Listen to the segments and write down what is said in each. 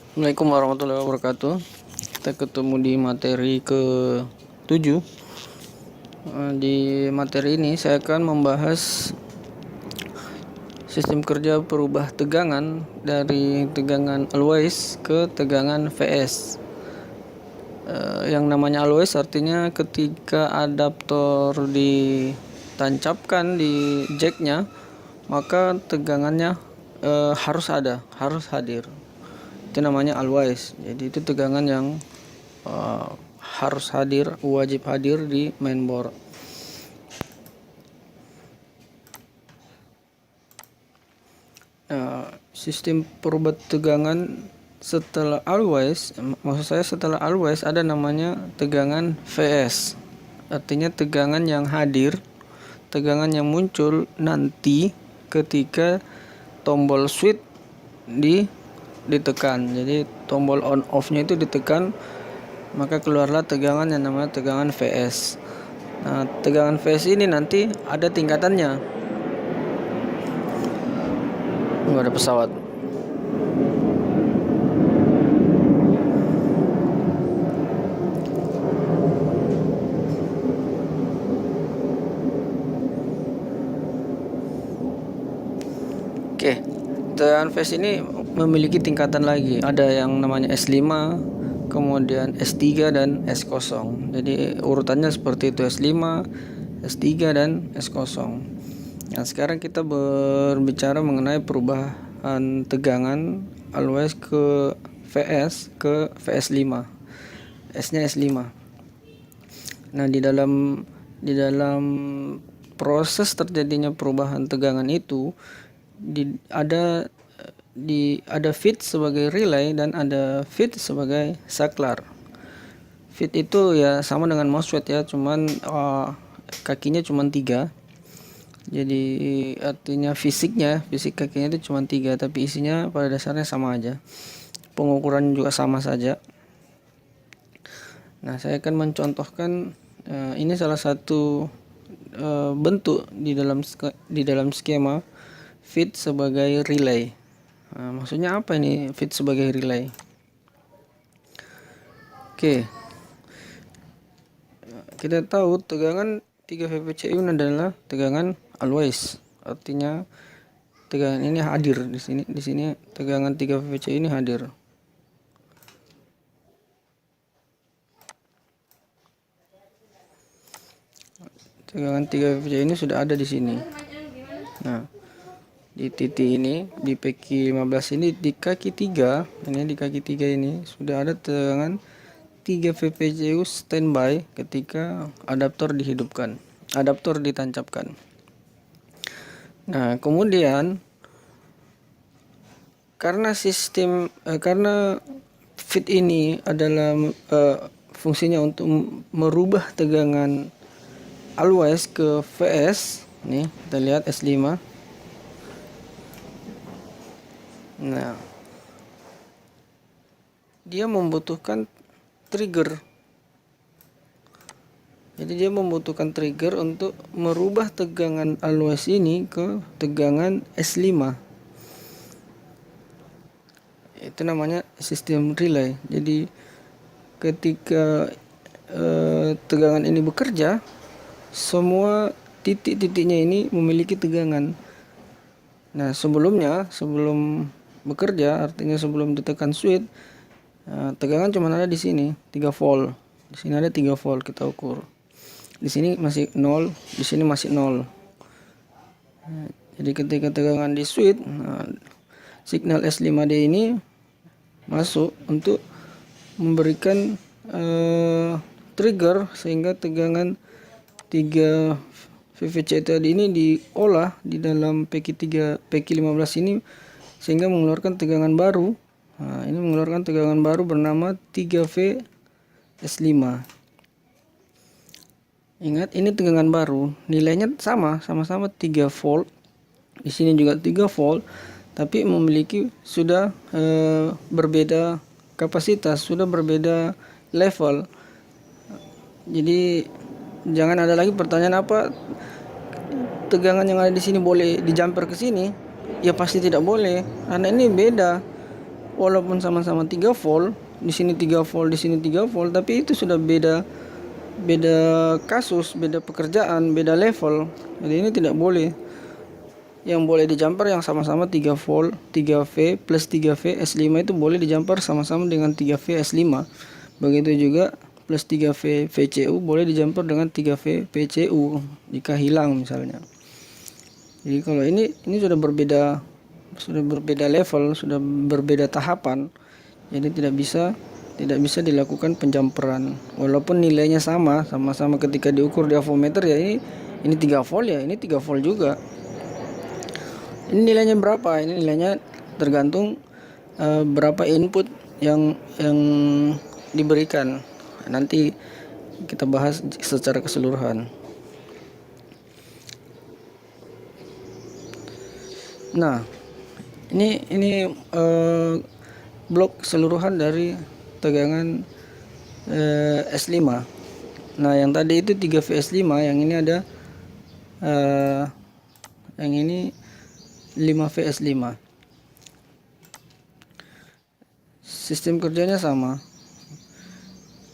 Assalamualaikum warahmatullahi wabarakatuh. Kita ketemu di materi ke-7. Di materi ini saya akan membahas sistem kerja perubah tegangan dari tegangan always ke tegangan VS. Yang namanya always artinya ketika adaptor ditancapkan di jacknya, maka tegangannya harus hadir. Itu namanya always. Jadi itu tegangan yang harus hadir, wajib hadir di mainboard. Sistem perubah tegangan setelah always, setelah always ada namanya tegangan VS. Artinya tegangan yang hadir, tegangan yang muncul nanti ketika tombol switch ditekan. Jadi tombol on off-nya itu ditekan, maka keluarlah tegangan yang namanya tegangan VS. Nah, tegangan VS ini nanti ada tingkatannya. Nggak ada pesawat. Oke, tegangan VS ini memiliki tingkatan lagi. Ada yang namanya S5, kemudian S3 dan S0. Jadi urutannya seperti itu, S5, S3 dan S0. Nah, sekarang kita berbicara mengenai perubahan tegangan always ke VS ke VS5. S-nya S5. Nah, di dalam proses terjadinya perubahan tegangan itu ada feed sebagai relay dan ada feed sebagai saklar. Feed itu ya sama dengan MOSFET ya, cuman kakinya cuma 3. Jadi artinya fisik kakinya itu cuma 3, tapi isinya pada dasarnya sama aja. Pengukuran juga sama saja. Nah, saya akan mencontohkan ini salah satu bentuk di dalam skema feed sebagai relay. Nah, maksudnya apa ini feed sebagai relay? Oke. Kita tahu tegangan 3 VPCU adalah tegangan always. Artinya tegangan ini hadir di sini. Di sini tegangan 3 VPCU ini hadir. Tegangan 3 VPCU ini sudah ada di sini. Nah, di titik ini di PQ15 ini di kaki 3, ini di kaki 3 ini sudah ada tegangan 3 VPCU standby ketika adaptor ditancapkan. Nah, kemudian karena feed ini adalah fungsinya untuk merubah tegangan always ke VS. Nih, kita lihat S5. Nah, dia membutuhkan trigger. Jadi dia membutuhkan trigger untuk merubah tegangan always ini ke tegangan S5. Itu namanya sistem relay. Jadi ketika tegangan ini bekerja, semua titik-titiknya ini memiliki tegangan. Nah, sebelum bekerja, artinya sebelum ditekan switch, tegangan cuma ada di sini 3 volt. Di sini ada 3 volt, kita ukur. Di sini masih 0, di sini masih 0. Jadi ketika tegangan di switch, signal S5D ini masuk untuk memberikan trigger sehingga tegangan 3 VVC tadi ini diolah di dalam PQ15 ini sehingga mengeluarkan tegangan baru. Nah, ini mengeluarkan tegangan baru bernama 3V S5. Ingat, ini tegangan baru, nilainya sama-sama 3 volt. Di sini juga 3 volt, tapi memiliki sudah berbeda kapasitas, sudah berbeda level. Jadi jangan ada lagi pertanyaan apa tegangan yang ada di sini boleh dijumper ke sini. Ya pasti tidak boleh, karena ini beda. walaupun sama-sama 3 volt, di sini 3 volt, di sini 3 volt, tapi itu sudah beda kasus, beda pekerjaan, beda level. Jadi ini tidak boleh. Yang boleh di jumper yang sama-sama 3 volt, 3V plus 3V S5 itu boleh di jumper sama-sama dengan 3V S5. Begitu juga plus 3V VCU boleh di jumper dengan 3V PCU jika hilang misalnya. Jadi kalau ini sudah berbeda level, sudah berbeda tahapan. Jadi tidak bisa dilakukan penjamperan walaupun nilainya sama-sama ketika diukur di avometer ya, ini 3 volt ya, ini 3 volt juga. Ini nilainya berapa? Ini nilainya tergantung berapa input yang diberikan. Nanti kita bahas secara keseluruhan. Nah, ini blok keseluruhan dari tegangan S5. Nah, yang tadi itu 3V S5, yang ini ada yang ini 5V S5. Sistem kerjanya sama.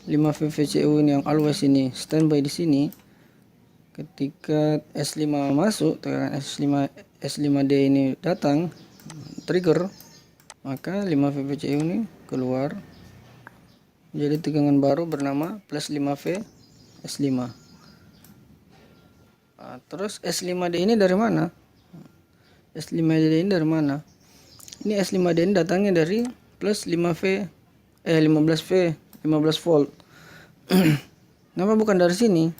5V VCU ini yang always ini standby di sini. Ketika S5 masuk, tegangan S5D ini datang, trigger, maka 5V VCU ini keluar. Jadi tegangan baru bernama plus 5V S5. Nah, terus S5D ini dari mana? S5D ini dari mana? Ini S5D ini datangnya dari plus 15V 15 volt. Kenapa bukan dari sini?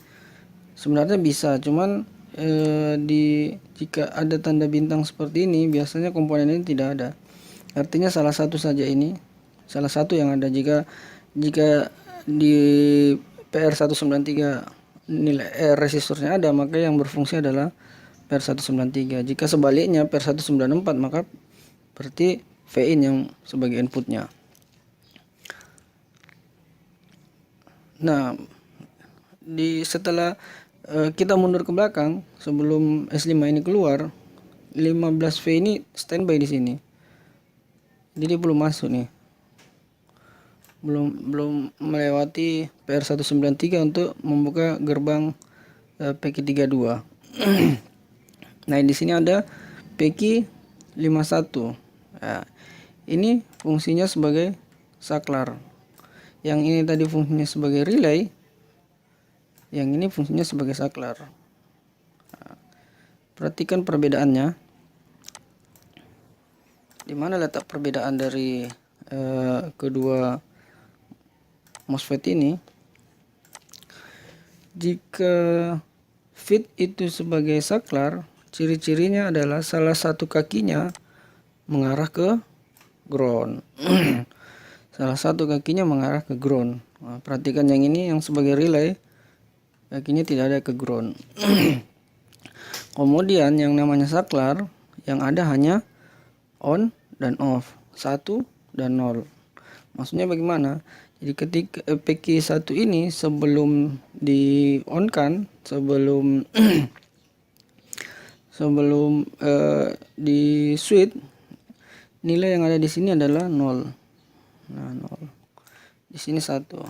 Sebenarnya bisa, cuman jika ada tanda bintang seperti ini, biasanya komponen ini tidak ada. Artinya salah satu saja ini, salah satu yang ada. Jika di PR193 nilai resistornya ada, maka yang berfungsi adalah PR193. Jika sebaliknya PR194, maka berarti Vin yang sebagai inputnya. Nah, setelah kita mundur ke belakang sebelum S5 ini keluar, 15V ini standby di sini. Jadi dia belum masuk nih. Belum melewati PR193 untuk membuka gerbang PQ32. Nah, di sini ada PQ51. Nah, ini fungsinya sebagai saklar. Yang ini tadi fungsinya sebagai relay. Yang ini fungsinya sebagai saklar. Nah, perhatikan perbedaannya. Di mana letak perbedaan dari kedua MOSFET ini? Jika feed itu sebagai saklar, ciri-cirinya adalah salah satu kakinya mengarah ke ground. Salah satu kakinya mengarah ke ground. Nah, perhatikan yang ini yang sebagai relay, kakinya tidak ada ke ground. Kemudian yang namanya saklar, yang ada hanya on dan off, 1 dan 0. Maksudnya bagaimana? Jadi ketika PQ1 ini sebelum di on kan, sebelum di switch, nilai yang ada di sini adalah 0. Nah, 0. Di sini 1.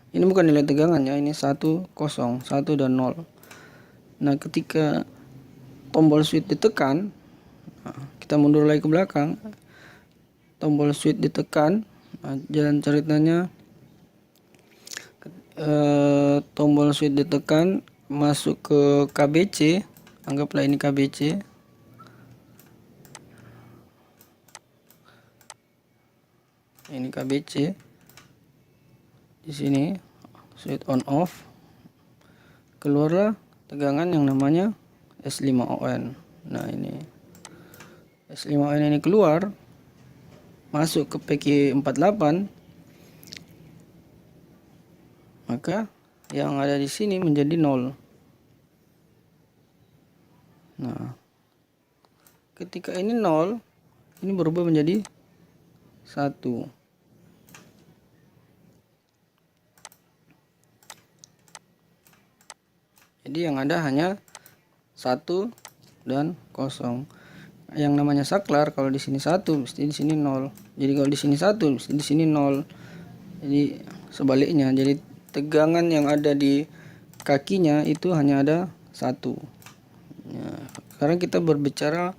Ini bukan nilai tegangannya, ini 1, 0, 1 dan 0. Nah, ketika tombol switch ditekan, kita mundur lagi ke belakang, tombol switch ditekan, jalan ceritanya tombol switch ditekan, masuk ke KBC, anggaplah ini KBC. Ini KBC. Di sini switch on off, keluarlah tegangan yang namanya S5ON. Nah, ini S5ON ini keluar, masuk ke PQ48, maka yang ada di sini menjadi 0. Nah, ketika ini 0, ini berubah menjadi 1. Jadi yang ada hanya 1 dan 0. Yang namanya saklar, kalau di sini 1, mesti di sini 0. Jadi kalau di sini 1, di sini 0. Jadi sebaliknya. Jadi tegangan yang ada di kakinya itu hanya ada 1. Ya, sekarang kita berbicara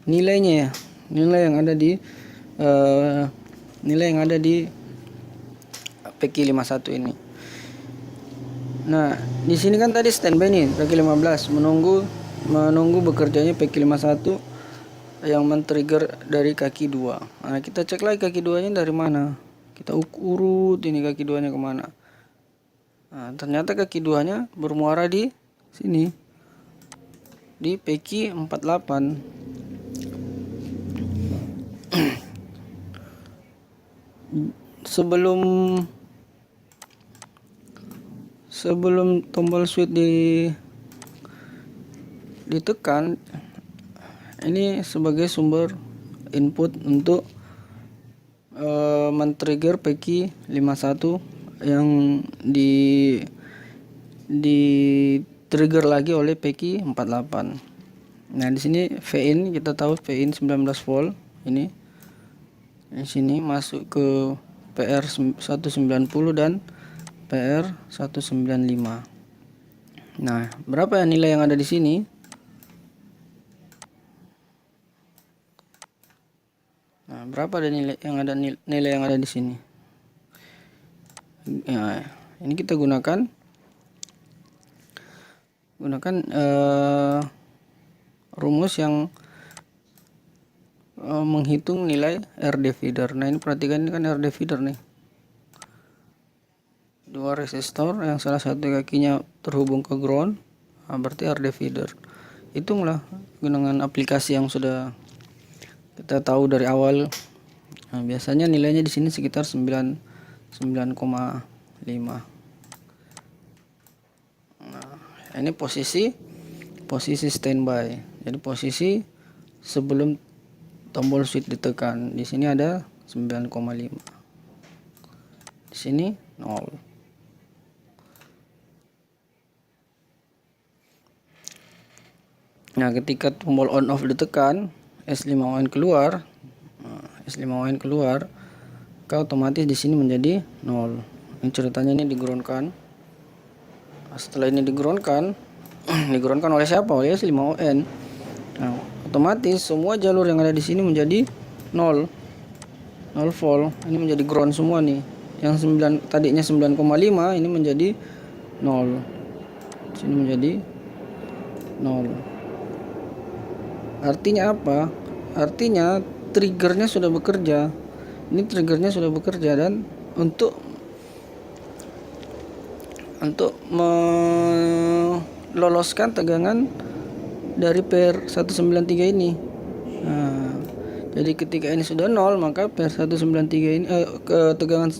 nilainya ya. Nilai yang ada di nilai yang ada di PQ51 ini. Nah, di sini kan tadi standby nih, PQ15 menunggu bekerjanya PQ51 yang men-trigger dari kaki 2. Nah, kita cek lagi kaki 2-nya dari mana. Kita urut ini kaki 2-nya kemana. Nah, ternyata kaki 2-nya bermuara di sini. Di PQ48. Sebelum tombol switch ditekan, ini sebagai sumber input untuk men-trigger PQ51 yang di trigger lagi oleh PQ48. Nah, di sini Vin, kita tahu Vin 19 volt ini. Di sini masuk ke PR 190 dan PR 195. Nah, berapa ya nilai yang ada di sini? Nah, berapa ada nilai yang ada di sini? Ya, ini kita gunakan rumus yang menghitung nilai RD feeder. Nah, ini perhatikan, ini kan RD feeder nih. 2 resistor yang salah satu kakinya terhubung ke ground, nah, berarti RD feeder. Hitunglah dengan aplikasi yang sudah kita tahu dari awal. Nah, biasanya nilainya di sini sekitar 9,5. Nah, ini posisi standby. Jadi posisi sebelum tombol switch ditekan. Di sini ada 9,5. Di sini 0. Nah, ketika tombol on off ditekan, S5ON keluar. Nah, S5ON keluar, maka otomatis di sini menjadi 0. Ini ceritanya ini digroundkan. Nah, setelah ini digroundkan, digroundkan oleh siapa? Oleh S5ON. Nah, otomatis semua jalur yang ada di sini menjadi 0 volt. Ini menjadi ground semua nih. Yang tadinya 9,5 ini menjadi 0. Sini menjadi 0. Artinya apa? Artinya triggernya sudah bekerja. Ini triggernya sudah bekerja, dan untuk meloloskan tegangan dari PR193 ini. Nah, jadi ketika ini sudah 0, maka PR193 ini tegangan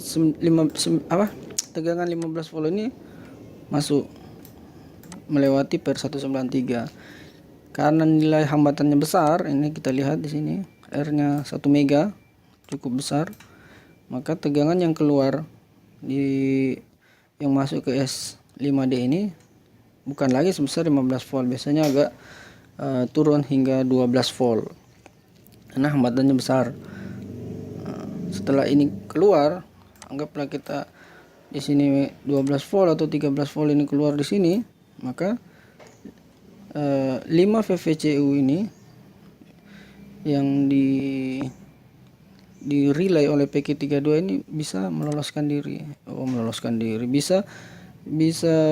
15 volt ini masuk melewati PR193. Karena nilai hambatannya besar, ini kita lihat di sini R-nya 1 mega, cukup besar, maka tegangan yang keluar yang masuk ke S5D ini bukan lagi sebesar 15 volt, biasanya agak turun hingga 12 volt karena hambatannya besar. Setelah ini keluar, anggaplah kita di sini 12 volt atau 13 volt ini keluar di sini, maka 5 VVCU ini yang di relay oleh PQ32 ini bisa meloloskan diri. Bisa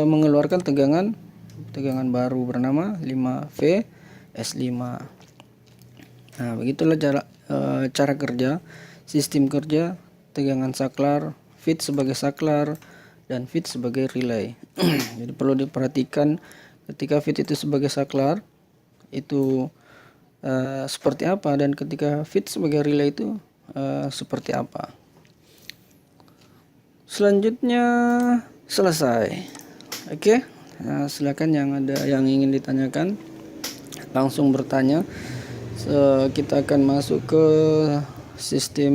mengeluarkan tegangan baru bernama 5V S5. Nah, begitulah cara kerja, sistem kerja tegangan saklar, feed sebagai saklar, dan feed sebagai relay. Jadi perlu diperhatikan ketika feed itu sebagai saklar itu seperti apa, dan ketika feed sebagai relay itu seperti apa. Selanjutnya selesai. Oke. Nah, silakan yang ada yang ingin ditanyakan langsung bertanya. Kita akan masuk ke sistem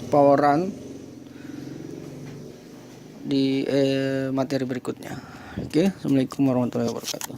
power run di materi berikutnya. Oke, assalamualaikum warahmatullahi wabarakatuh.